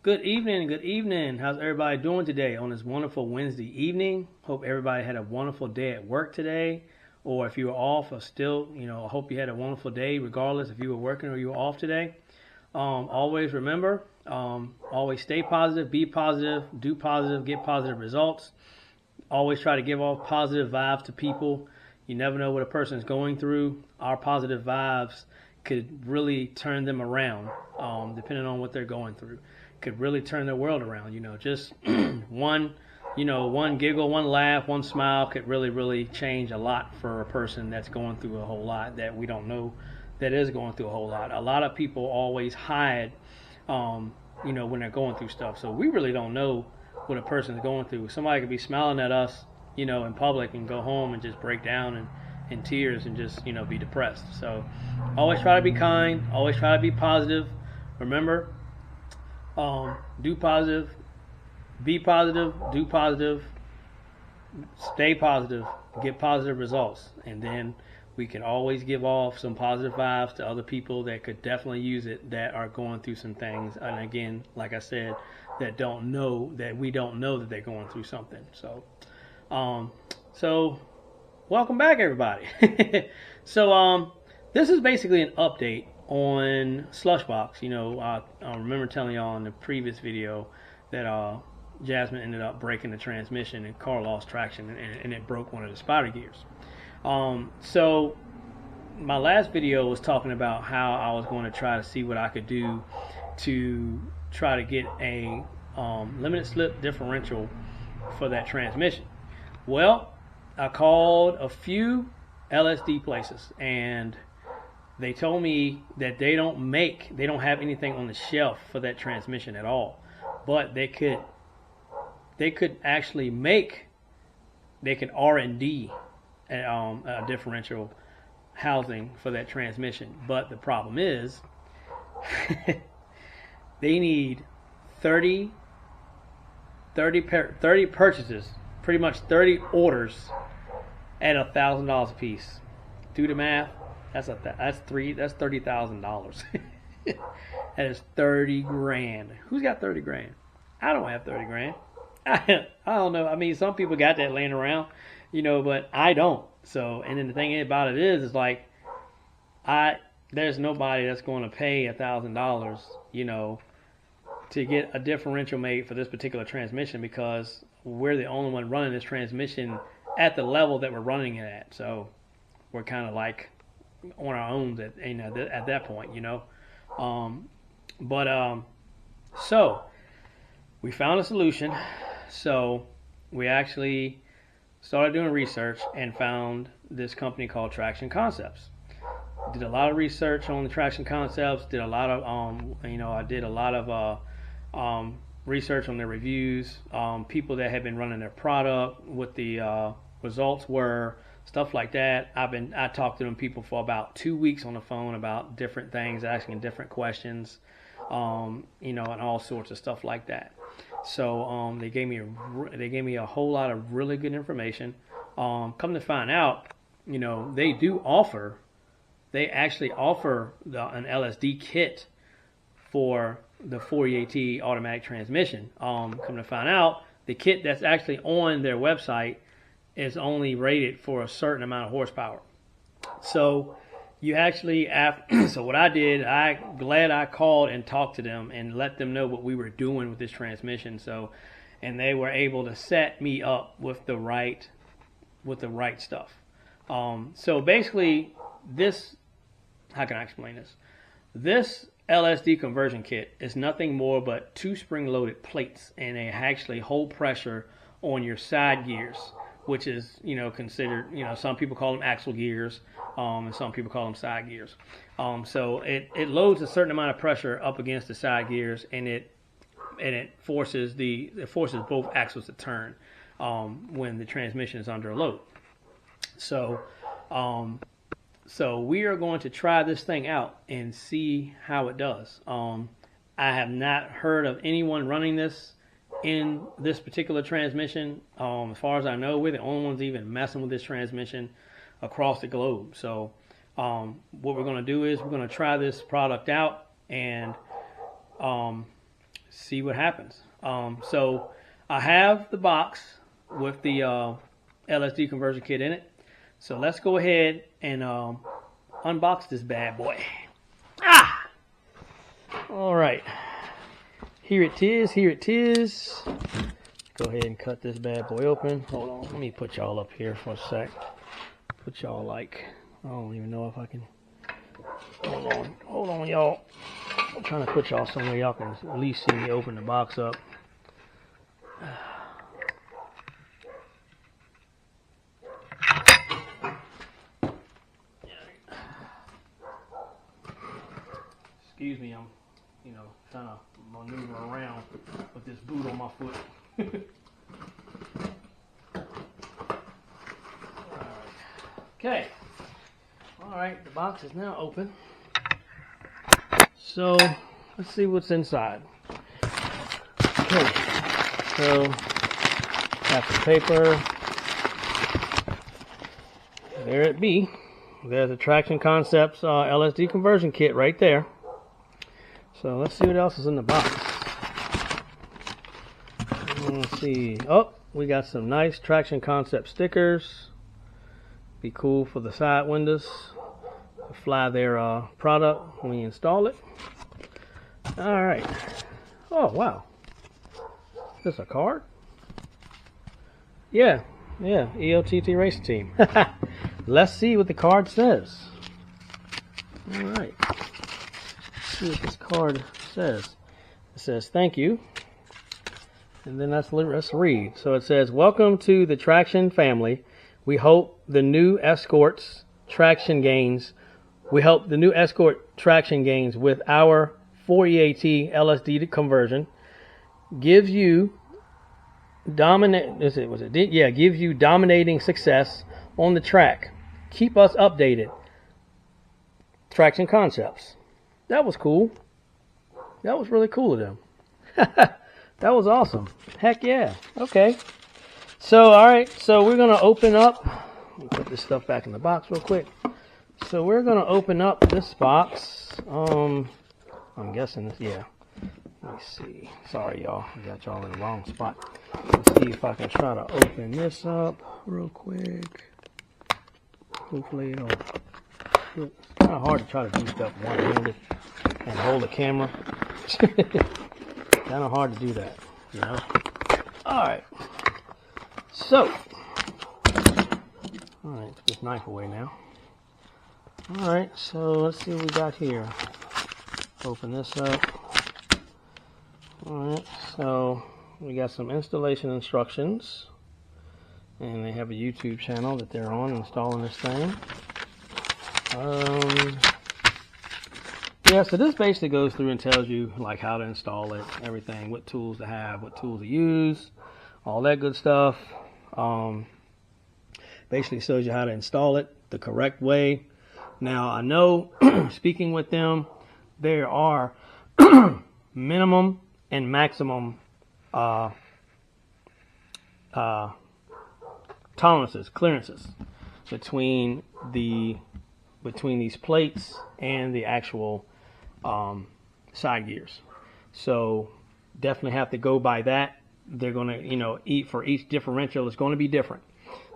Good evening, good evening. How's everybody doing today on this wonderful Wednesday evening? Hope everybody had a wonderful day at work today. Or if you were off or still, I hope you had a wonderful day regardless if you were working or you were off today. Always remember, always stay positive, be positive, do positive, get positive results. Always try to give off positive vibes to people. You never know what a person is going through. Our positive vibes could really turn them around, depending on what they're going through. Could really turn their world around. Just one giggle, one laugh, one smile could really change a lot for a person that's going through a whole lot that we don't know that is going through a whole lot. A lot of people always hide, when they're going through stuff. So we really don't know what a person is going through. Somebody could be smiling at us, in public and go home and just break down in tears and just, be depressed. So always try to be kind, always try to be positive. Remember, do positive, be positive, do positive, stay positive, get positive results. And then we can always give off some positive vibes to other people that could definitely use it, that are going through some things. And again, like I said, that we don't know that they're going through something. So welcome back, everybody. So this is basically an update on Slushbox. I remember telling y'all in the previous video that Jasmine ended up breaking the transmission and car lost traction and it broke one of the spider gears. So my last video was talking about how I was going to try to see what I could do to try to get a limited slip differential for that transmission. Well, I called a few LSD places and they told me that they don't have anything on the shelf for that transmission at all. But they could actually R&D a differential housing for that transmission. But the problem is they need 30 purchases, pretty much 30 orders at $1,000 a piece. Do the math. That's $30,000. That is 30 grand. Who's got 30 grand? I don't have 30 grand. I don't know. I mean, some people got that laying around, but I don't. So, and then the thing about it is like, there's nobody that's going to pay $1,000, to get a differential made for this particular transmission, because we're the only one running this transmission at the level that we're running it at. So we're kind of like on our own at that point, So we found a solution. So we actually started doing research and found this company called Traction Concepts. Did a lot of research on the Traction Concepts. Did a lot of I did a lot of research on their reviews. People that had been running their product, what the results were, stuff like that. I talked to them people for about 2 weeks on the phone about different things, asking different questions, and all sorts of stuff like that. So they gave me a whole lot of really good information. Come to find out, they actually offer an LSD kit for the F4EAT automatic transmission. Come to find out, the kit that's actually on their website is only rated for a certain amount of horsepower. So you actually so what I did, I called and talked to them and let them know what we were doing with this transmission. And they were able to set me up with the right stuff. So basically how can I explain this? This LSD conversion kit is nothing more but 2 spring-loaded plates, and they actually hold pressure on your side gears, which is, considered, some people call them axle gears, and some people call them side gears. So it loads a certain amount of pressure up against the side gears, and it forces both axles to turn when the transmission is under load. So we are going to try this thing out and see how it does. I have not heard of anyone running this in this particular transmission. As far as I know, we're the only ones even messing with this transmission across the globe. So what we're going to do is we're going to try this product out and see what happens. So I have the box with the LSD conversion kit in it. So let's go ahead and unbox this bad boy. Ah! All right. Here it is. Here it is. Go ahead and cut this bad boy open. Hold on. Let me put y'all up here for a sec. Put y'all like, I don't even know if I can. Hold on. Hold on, y'all. I'm trying to put y'all somewhere y'all can at least see me open the box up. Excuse me, I'm, trying to maneuver around with this boot on my foot. Okay. All right, the box is now open. So let's see what's inside. Okay. So got the paper. There it be. There's the Traction Concepts LSD conversion kit right there. So let's see what else is in the box. Let's see. Oh, we got some nice Traction Concept stickers. Be cool for the side windows. Fly their product when you install it. All right. Oh, wow. Is this a card? Yeah. EOTT Racing Team. Let's see what the card says. All right. Let's see what this card says. It says, thank you. And then let's read. So it says, welcome to the Traction family. We hope the new Escort traction gains with our F4EAT LSD conversion gives you dominating success on the track. Keep us updated. Traction Concepts. That was cool. That was really cool of them. That was awesome. Heck yeah. Okay. So, all right. So we're going to open up. Let me put this stuff back in the box real quick. So we're going to open up this box. I'm guessing this, yeah. Let me see. Sorry, y'all. I got y'all in the wrong spot. Let's see if I can try to open this up real quick. Hopefully it'll... It's kind of hard to try to do stuff one-handed and hold the camera. Kind of hard to do that, you know? All right. So, all right, put this knife away now. All right, so let's see what we got here. Open this up. All right, so we got some installation instructions, and they have a YouTube channel that they're on installing this thing. Yeah, so this basically goes through and tells you like how to install it, everything, what tools to have, what tools to use, all that good stuff. Basically shows you how to install it the correct way. Now I know speaking with them, there are minimum and maximum tolerances, clearances between these plates and the actual side gears. So definitely have to go by that. They're going to, eat for each differential. It's going to be different.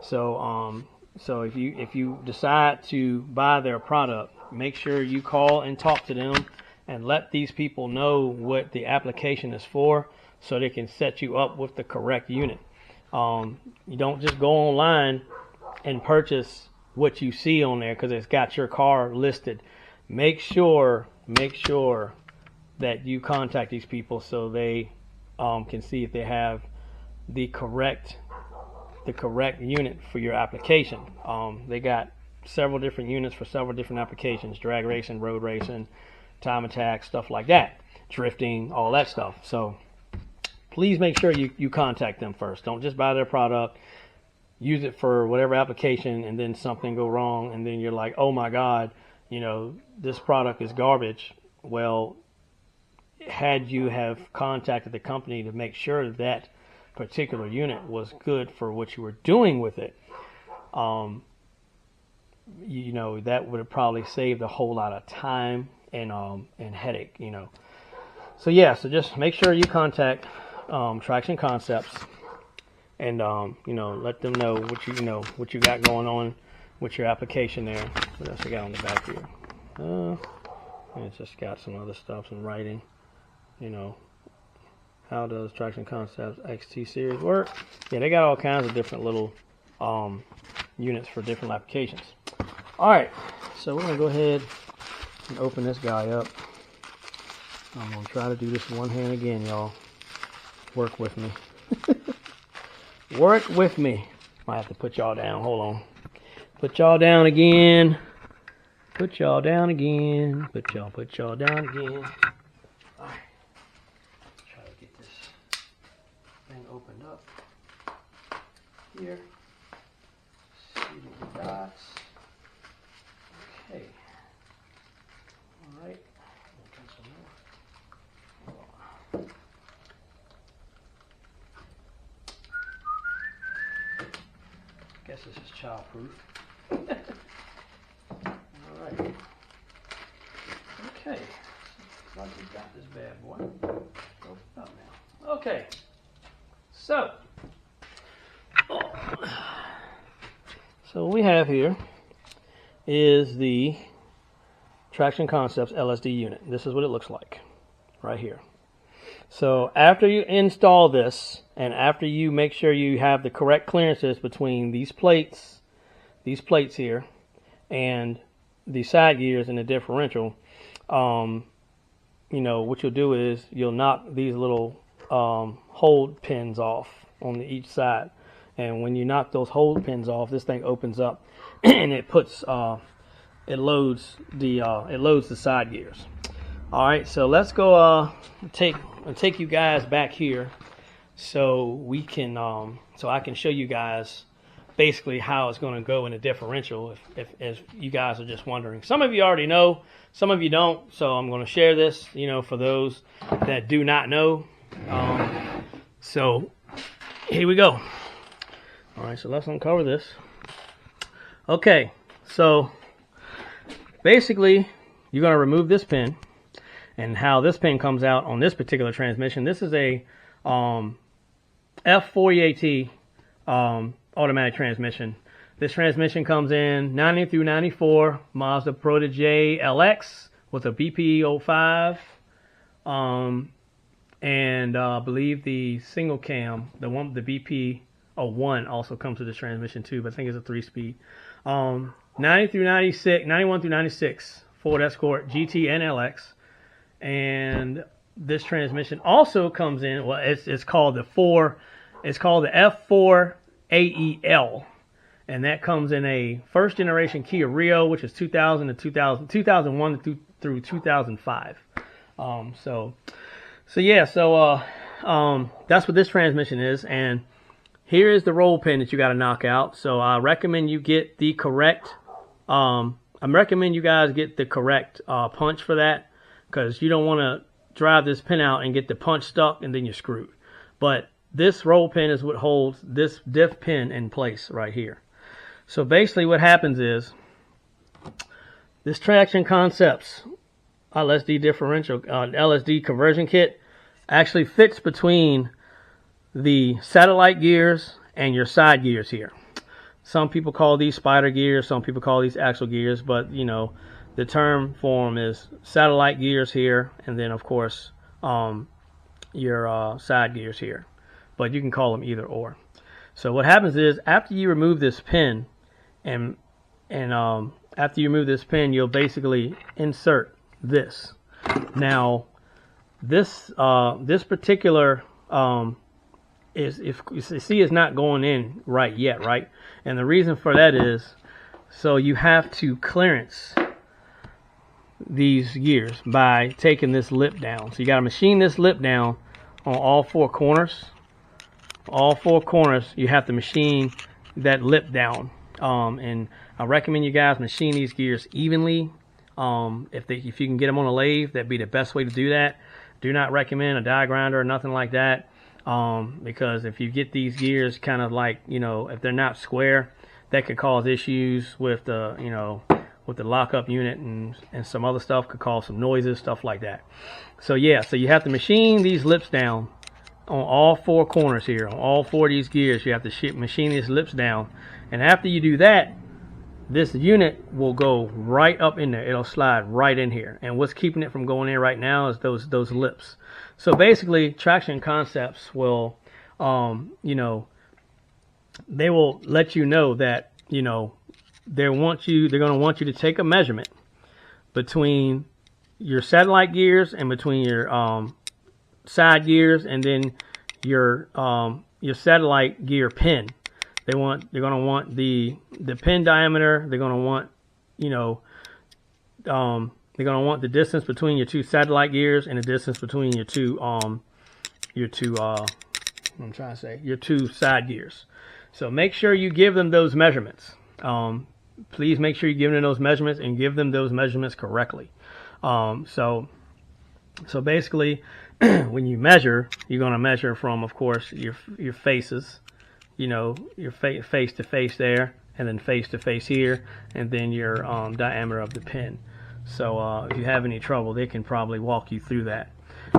So, so if you decide to buy their product, make sure you call and talk to them and let these people know what the application is for, so they can set you up with the correct unit. You don't just go online and purchase what you see on there because it's got your car listed. Make sure that you contact these people so they can see if they have the correct unit for your application. They got several different units for several different applications: drag racing, road racing, time attack, stuff like that, drifting, all that stuff. So please make sure you contact them first. Don't just buy their product, use it for whatever application, and then something go wrong, and then you're like, oh my God, this product is garbage. Well, had you have contacted the company to make sure that particular unit was good for what you were doing with it, that would have probably saved a whole lot of time and headache, So yeah, so just make sure you contact Traction Concepts and you know, let them know what you got going on with your application there. What else I got on the back here? It's just got some other stuff, some writing. You know, how does Traction Concepts XT series work? Yeah, they got all kinds of different little units for different applications. All right, so we're gonna go ahead and open this guy up. I'm gonna try to do this one hand again, y'all. Work with me. Work with me. Might have to put y'all down. Hold on. Put y'all down again. Put y'all down again. Put y'all down again. All right. Try to get this thing opened up here. See what we got. Okay. All right. Guess this is child-proof. Alright. Okay. Looks like we've got this bad boy. Open up now. Okay. So what we have here is the Traction Concepts LSD unit. This is what it looks like right here. So after you install this, and after you make sure you have the correct clearances between these plates here, and the side gears and the differential, you know, what you'll do is you'll knock these little hold pins off on each side. And when you knock those hold pins off, this thing opens up and it puts it loads the side gears. All right, so let's go take you guys back here so we can so I can show you guys basically how it's going to go in a differential if you guys are just wondering. Some of you already know, some of you don't, so I'm going to share this, you know, for those that do not know. So here we go. All right, so let's uncover this. Okay, so basically you're going to remove this pin. And how this pin comes out on this particular transmission. This is a F4EAT automatic transmission. This transmission comes in 90 through 94 Mazda Protege LX with a BP05. And I believe the single cam, the BP01 also comes with this transmission too, but I think it's a 3-speed. 90 through 96, 91 through 96 Ford Escort GT and LX. And this transmission also comes in, well, it's called the F4EAT, and that comes in a first generation Kia Rio, which is 2000 to 2001 through 2005. So that's what this transmission is, and here is the roll pin that you got to knock out. So I recommend you get the correct, I recommend you guys get the correct punch for that, because you don't want to drive this pin out and get the punch stuck and then you're screwed. But this roll pin is what holds this diff pin in place right here. So basically what happens is this Traction Concepts LSD differential, LSD conversion kit actually fits between the satellite gears and your side gears here. Some people call these spider gears, some people call these axle gears, but you know, the term for them is satellite gears here, and then of course your side gears here. But you can call them either or. So what happens is after you remove this pin, and after you remove this pin, you'll basically insert this. Now, this particular is not going in right yet, right? And the reason for that is so you have to clearance these gears by taking this lip down. So you got to machine this lip down on all four corners. All four corners, you have to machine that lip down. And I recommend you guys machine these gears evenly. If you can get them on a lathe, that'd be the best way to do that. Do not recommend a die grinder or nothing like that, because if you get these gears kind of like, you know, if they're not square, that could cause issues with the, you know, with the lockup unit and some other stuff, could cause some noises, stuff like that. So yeah, so you have to machine these lips down on all four corners here, on all four of these gears. You have to machine these lips down, and after you do that, this unit will go right up in there. It'll slide right in here, and what's keeping it from going in right now is those lips. So basically, Traction Concepts will, you know, they will let you know that, you know, they're going to want you to take a measurement between your satellite gears and between your side gears, and then your satellite gear pin. They're going to want the pin diameter. They're going to want, you know, they're going to want the distance between your two satellite gears and the distance between your two side gears. So make sure you give them those measurements. Please make sure you give them those measurements and give them those measurements correctly. So basically, when you measure, you're going to measure from, of course, your faces, you know, your face to face there, and then face to face here, and then your diameter of the pin. So if you have any trouble, they can probably walk you through that.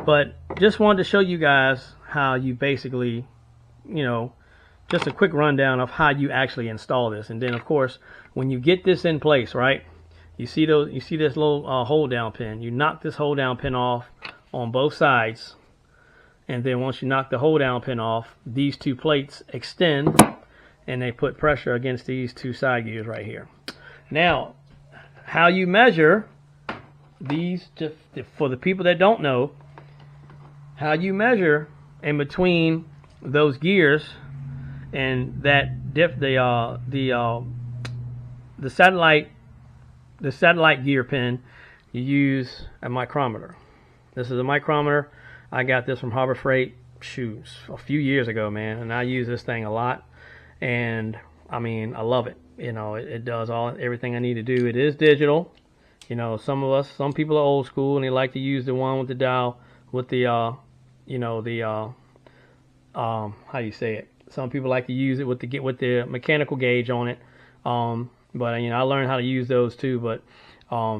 But just wanted to show you guys how you basically, you know, just a quick rundown of how you actually install this. And then, of course, when you get this in place, right, you see this little hold down pin. You knock this hold down pin off on both sides, and then once you knock the hold down pin off, these two plates extend, and they put pressure against these two side gears right here. Now, how you measure these, just for the people that don't know, how you measure in between those gears and that the satellite gear pin, you use a micrometer. This is a micrometer. I got this from Harbor Freight, a few years ago, man, and I use this thing a lot, and I mean, I love it. You know, it does everything I need to do. It is digital. You know, some people are old school and they like to use the one with the dial, with the you know, the how do you say it? Some people like to use it with the mechanical gauge on it. But you know, I learned how to use those too. But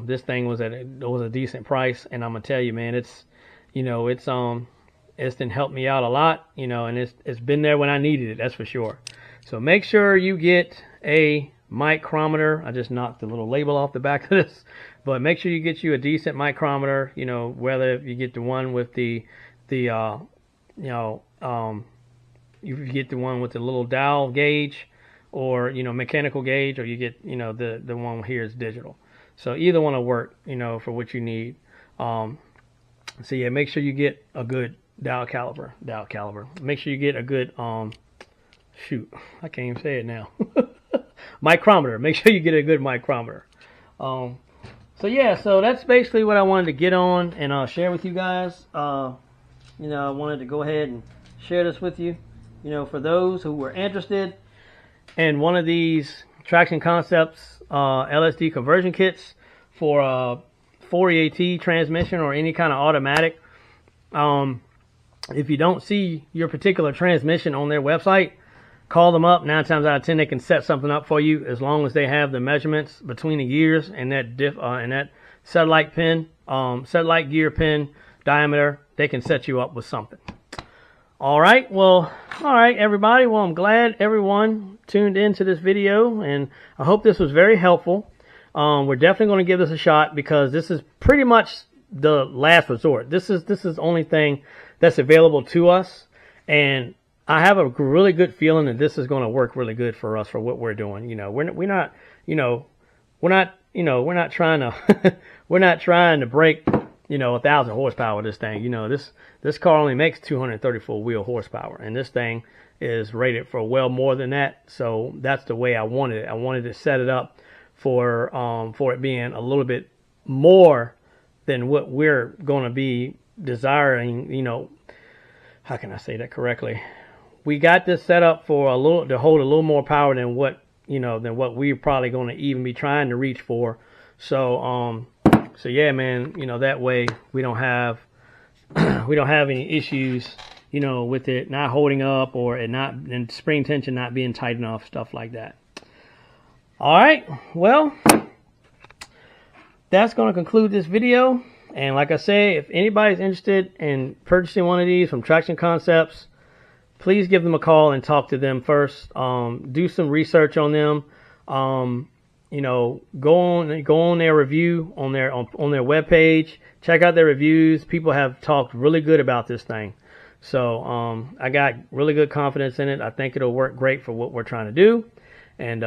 this thing was a decent price, and I'm gonna tell you, man, it's been helped me out a lot, you know, and it's been there when I needed it, that's for sure. So make sure you get a micrometer. I just knocked the little label off the back of this, but make sure you get you a decent micrometer, you know, whether you get the one with you get the one with the little dial gauge, or, you know, mechanical gauge, or you get, you know, the one here is digital. So either one will work, you know, for what you need. So yeah, make sure you get a good dial caliber. Make sure you get a good shoot, I can't even say it now. Micrometer. Make sure you get a good micrometer. So yeah, so that's basically what I wanted to get on and share with you guys. You know, I wanted to go ahead and share this with you. You know, for those who were interested in one of these Traction Concepts LSD conversion kits for F4EAT transmission or any kind of automatic. If you don't see your particular transmission on their website, call them up. 9 times out of 10, they can set something up for you as long as they have the measurements between the gears and that satellite gear pin diameter. They can set you up with something. All right, everybody. Well, I'm glad everyone tuned into this video, and I hope this was very helpful. We're definitely going to give this a shot, because this is pretty much the last resort. This is the only thing that's available to us, and I have a really good feeling that this is going to work really good for us for what we're doing. You know, we're not trying to break, you know, 1,000 horsepower with this thing. You know, this car only makes 234 wheel horsepower, and this thing is rated for well more than that. So that's the way I wanted it. I wanted to set it up for it being a little bit more than what we're going to be desiring. You know, how can I say that correctly? We got this set up for to hold a little more power than what we're probably going to even be trying to reach for. So so yeah, man, you know, that way we don't have any issues, you know, with it not holding up, or and spring tension not being tight enough, stuff like that. All right, well, that's going to conclude this video. And like I say, if anybody's interested in purchasing one of these from Traction Concepts, please give them a call and talk to them first. Do some research on them. You know, go on their review on their webpage. Check out their reviews. People have talked really good about this thing. So I got really good confidence in it. I think it'll work great for what we're trying to do. And,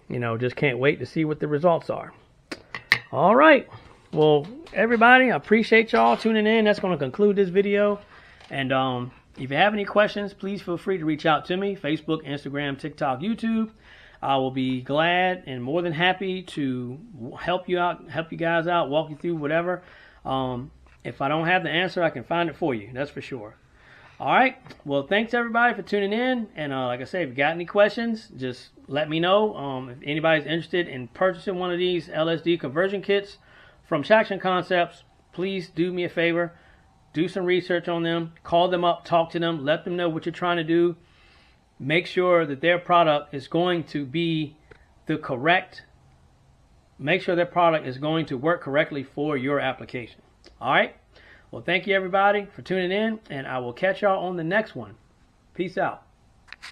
you know, just can't wait to see what the results are. All right. Well, everybody, I appreciate y'all tuning in. That's going to conclude this video. And if you have any questions, please feel free to reach out to me. Facebook, Instagram, TikTok, YouTube. I will be glad and more than happy to help you out, help you guys out, walk you through whatever. If I don't have the answer, I can find it for you. That's for sure. All right. Well, thanks everybody for tuning in. And like I say, if you got any questions, just let me know. If anybody's interested in purchasing one of these LSD conversion kits from Traction Concepts, please do me a favor. Do some research on them. Call them up. Talk to them. Let them know what you're trying to do. Make sure that their product is going to be the correct. Make sure their product is going to work correctly for your application. All right. Well, thank you everybody for tuning in, and I will catch y'all on the next one. Peace out.